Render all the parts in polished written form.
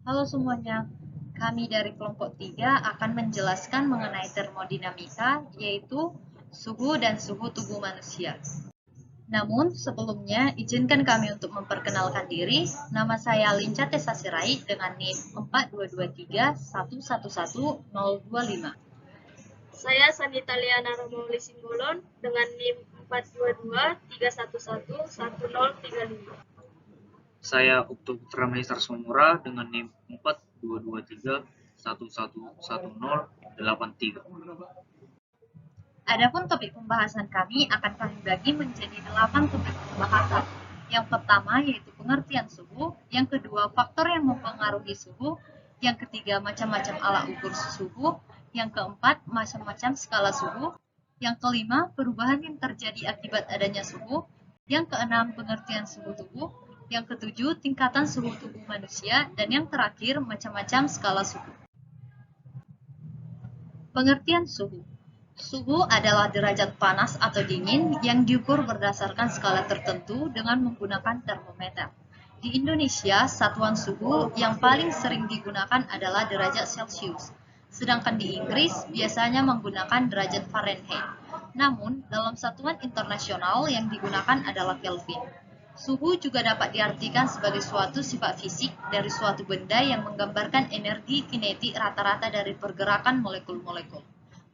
Halo semuanya, kami dari kelompok 3 akan menjelaskan mengenai termodinamika, yaitu suhu dan suhu tubuh manusia. Namun, sebelumnya, izinkan kami untuk memperkenalkan diri. Nama saya Linca Tessa Sirait dengan NIM 42231111025. Saya Sanita Liana Romauli Simbolon dengan NIM 42231111035. Saya Ukto Putra Mahisar Somora dengan NIM 42231111083. Adapun topik pembahasan kami akan kami bagi menjadi 8 topik pembahasan. Yang pertama yaitu pengertian suhu, yang kedua faktor yang mempengaruhi suhu, yang ketiga macam-macam alat ukur suhu, yang keempat macam-macam skala suhu, yang kelima perubahan yang terjadi akibat adanya suhu, yang keenam pengertian suhu tubuh, yang ketujuh tingkatan suhu tubuh manusia, dan yang terakhir macam-macam skala suhu. Pengertian suhu. Suhu adalah derajat panas atau dingin yang diukur berdasarkan skala tertentu dengan menggunakan termometer. Di Indonesia, satuan suhu yang paling sering digunakan adalah derajat Celcius, sedangkan di Inggris biasanya menggunakan derajat Fahrenheit. Namun, dalam satuan internasional yang digunakan adalah Kelvin. Suhu juga dapat diartikan sebagai suatu sifat fisik dari suatu benda yang menggambarkan energi kinetik rata-rata dari pergerakan molekul-molekul.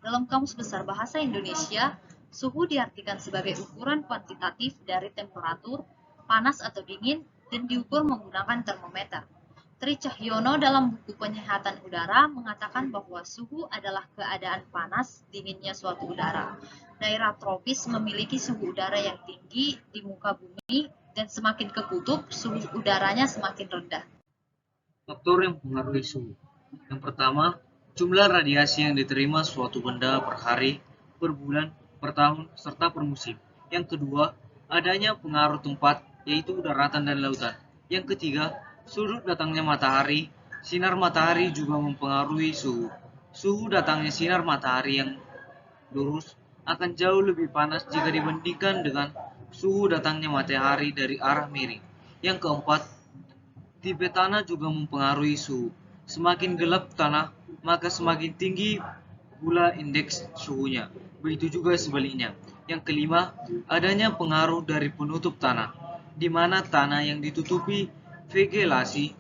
Dalam Kamus Besar Bahasa Indonesia, suhu diartikan sebagai ukuran kuantitatif dari temperatur, panas atau dingin, dan diukur menggunakan termometer. Tri Cahyono dalam buku Penyehatan Udara mengatakan bahwa suhu adalah keadaan panas dinginnya suatu udara. Daerah tropis memiliki suhu udara yang tinggi di muka bumi dan semakin ke kutub, suhu udaranya semakin rendah. Faktor yang mempengaruhi suhu. Yang pertama, jumlah radiasi yang diterima suatu benda per hari, per bulan, per tahun, serta per musim. Yang kedua, adanya pengaruh tempat, yaitu daratan dan lautan. Yang ketiga, sudut datangnya matahari. Sinar matahari juga mempengaruhi suhu. Suhu datangnya sinar matahari yang lurus akan jauh lebih panas jika dibandingkan dengan suhu datangnya matahari dari arah miring. Yang keempat, tipe tanah juga mempengaruhi suhu. Semakin gelap tanah, maka semakin tinggi pula indeks suhunya. Begitu juga sebaliknya. Yang kelima, adanya pengaruh dari penutup tanah, di mana tanah yang ditutupi vegetasi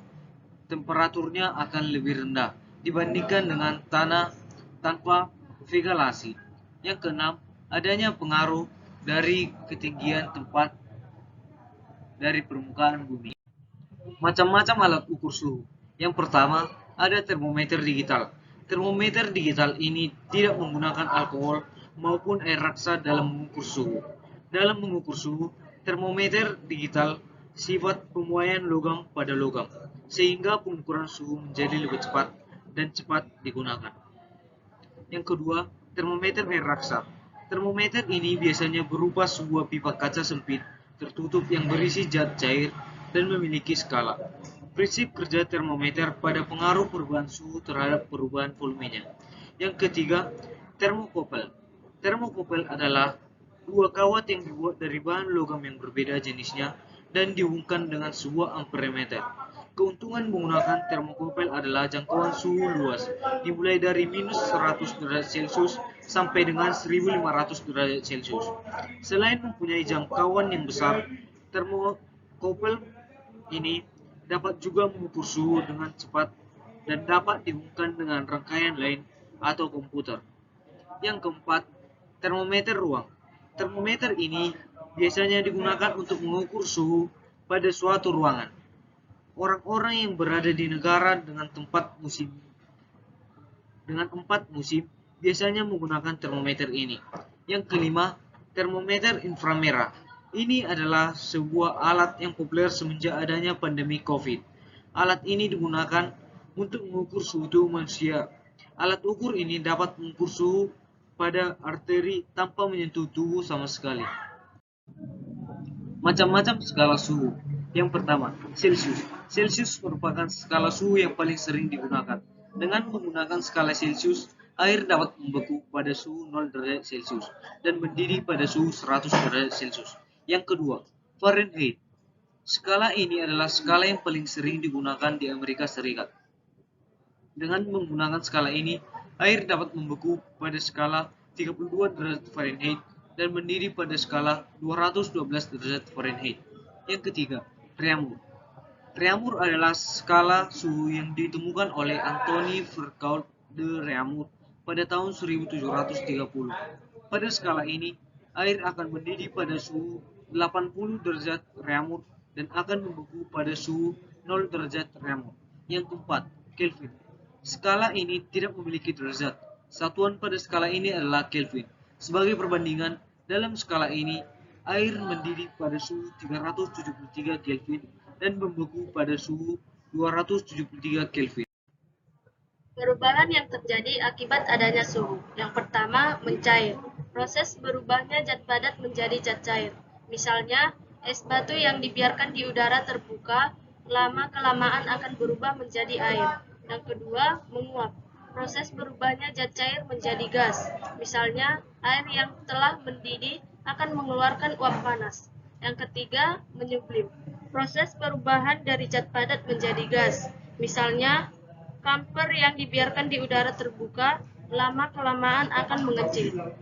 temperaturnya akan lebih rendah dibandingkan dengan tanah tanpa vegetasi. Yang keenam, adanya pengaruh dari ketinggian tempat dari permukaan bumi. Macam-macam alat ukur suhu. Yang pertama, ada termometer digital. Termometer digital ini tidak menggunakan alkohol maupun air raksa dalam mengukur suhu. Dalam mengukur suhu, termometer digital sifat pemuaian logam pada logam, sehingga pengukuran suhu menjadi lebih cepat dan cepat digunakan. Yang kedua, termometer air raksa. Termometer ini biasanya berupa sebuah pipa kaca sempit tertutup yang berisi zat cair dan memiliki skala. Prinsip kerja termometer pada pengaruh perubahan suhu terhadap perubahan volumenya. Yang ketiga, termokopel. Termokopel adalah dua kawat yang dibuat dari bahan logam yang berbeda jenisnya dan dihubungkan dengan sebuah amperemeter. Keuntungan menggunakan termokopel adalah jangkauan suhu luas, dimulai dari minus 100 derajat Celcius sampai dengan 1500 derajat Celcius. Selain mempunyai jangkauan yang besar, termokopel ini dapat juga mengukur suhu dengan cepat dan dapat dihubungkan dengan rangkaian lain atau komputer. Yang keempat, termometer ruang. Termometer ini biasanya digunakan untuk mengukur suhu pada suatu ruangan. Orang-orang yang berada di negara dengan empat musim biasanya menggunakan termometer ini. Yang kelima, termometer inframerah. Ini adalah sebuah alat yang populer semenjak adanya pandemi COVID. Alat ini digunakan untuk mengukur suhu tubuh manusia. Alat ukur ini dapat mengukur suhu pada arteri tanpa menyentuh tubuh sama sekali. Macam-macam skala suhu. Yang pertama, Celcius. Celcius merupakan skala suhu yang paling sering digunakan. Dengan menggunakan skala Celcius, air dapat membeku pada suhu 0 derajat Celcius dan mendidih pada suhu 100 derajat Celcius. Yang kedua, Fahrenheit. Skala ini adalah skala yang paling sering digunakan di Amerika Serikat. Dengan menggunakan skala ini, air dapat membeku pada skala 32 derajat Fahrenheit dan mendidih pada skala 212 derajat Fahrenheit. Yang ketiga, Reaumur. Reaumur adalah skala suhu yang ditemukan oleh Anthony Foucault de Reaumur pada tahun 1730. Pada skala ini, air akan mendidih pada suhu 80 derajat Reaumur dan akan membeku pada suhu 0 derajat Reaumur. Yang keempat, Kelvin. Skala ini tidak memiliki derajat. Satuan pada skala ini adalah Kelvin. Sebagai perbandingan, dalam skala ini, air mendidih pada suhu 373 Kelvin dan membeku pada suhu 273 Kelvin. Perubahan yang terjadi akibat adanya suhu. Yang pertama, mencair. Proses berubahnya zat padat menjadi zat cair. Misalnya, es batu yang dibiarkan di udara terbuka, lama-kelamaan akan berubah menjadi air. Yang kedua, menguap. Proses berubahnya zat cair menjadi gas. Misalnya, air yang telah mendidih akan mengeluarkan uap panas. Yang ketiga, menyublim. Proses perubahan dari zat padat menjadi gas. Misalnya, kamper yang dibiarkan di udara terbuka, lama-kelamaan akan mengecil.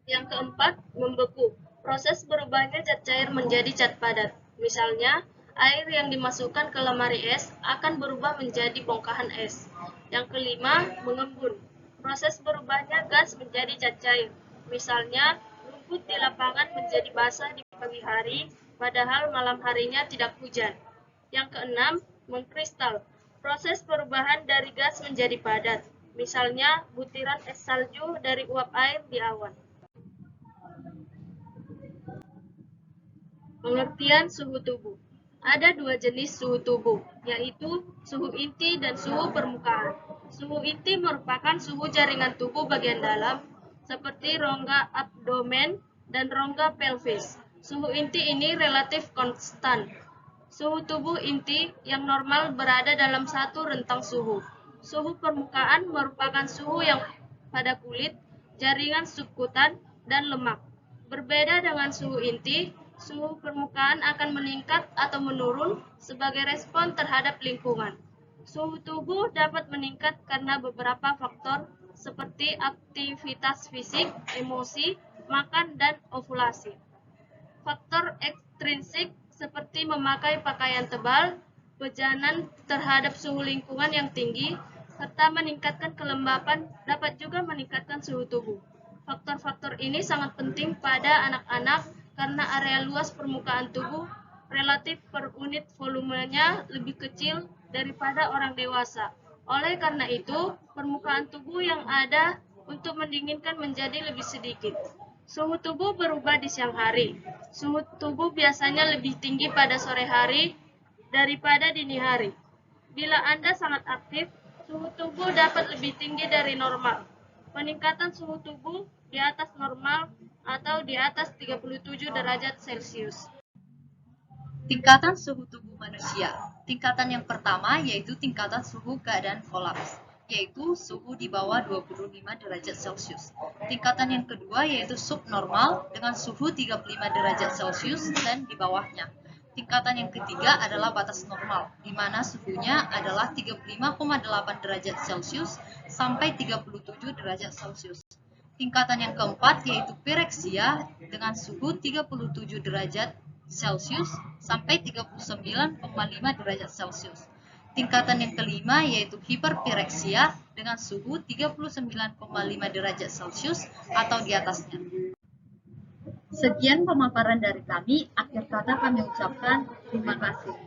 Yang keempat, membeku. Proses berubahnya zat cair menjadi zat padat. Misalnya, air yang dimasukkan ke lemari es akan berubah menjadi bongkahan es. Yang kelima, mengembun. Proses berubahnya gas menjadi zat cair. Misalnya, rumput di lapangan menjadi basah di pagi hari, padahal malam harinya tidak hujan. Yang keenam, mengkristal. Proses perubahan dari gas menjadi padat. Misalnya, butiran es salju dari uap air di awan. Pengertian suhu tubuh. Ada dua jenis suhu tubuh, yaitu suhu inti dan suhu permukaan. Suhu inti merupakan suhu jaringan tubuh bagian dalam, seperti rongga abdomen dan rongga pelvis. Suhu inti ini relatif konstan. Suhu tubuh inti yang normal berada dalam satu rentang suhu. Suhu permukaan merupakan suhu yang pada kulit, jaringan subkutan, dan lemak. Berbeda dengan suhu inti, suhu permukaan akan meningkat atau menurun sebagai respon terhadap lingkungan. Suhu tubuh dapat meningkat karena beberapa faktor seperti aktivitas fisik, emosi, makan, dan ovulasi. Faktor ekstrinsik seperti memakai pakaian tebal, pejanan terhadap suhu lingkungan yang tinggi, serta meningkatkan kelembapan dapat juga meningkatkan suhu tubuh. Faktor-faktor ini sangat penting pada anak-anak karena area luas permukaan tubuh relatif per unit volumenya lebih kecil daripada orang dewasa. Oleh karena itu, permukaan tubuh yang ada untuk mendinginkan menjadi lebih sedikit. Suhu tubuh berubah di siang hari. Suhu tubuh biasanya lebih tinggi pada sore hari daripada dini hari. Bila Anda sangat aktif, suhu tubuh dapat lebih tinggi dari normal. Peningkatan suhu tubuh di atas normal atau di atas 37 derajat Celcius. Tingkatan suhu tubuh manusia. Tingkatan yang pertama yaitu tingkatan suhu keadaan kolaps, yaitu suhu di bawah 25 derajat Celcius. Tingkatan yang kedua yaitu subnormal dengan suhu 35 derajat Celcius dan di bawahnya. Tingkatan yang ketiga adalah batas normal, di mana suhunya adalah 35,8 derajat Celcius sampai 37 derajat Celcius. Tingkatan yang keempat yaitu pireksia dengan suhu 37 derajat Celcius sampai 39,5 derajat Celcius. Tingkatan yang kelima yaitu hiperpireksia dengan suhu 39,5 derajat Celcius atau di atasnya. Sekian pemaparan dari kami. Akhir kata kami ucapkan terima kasih.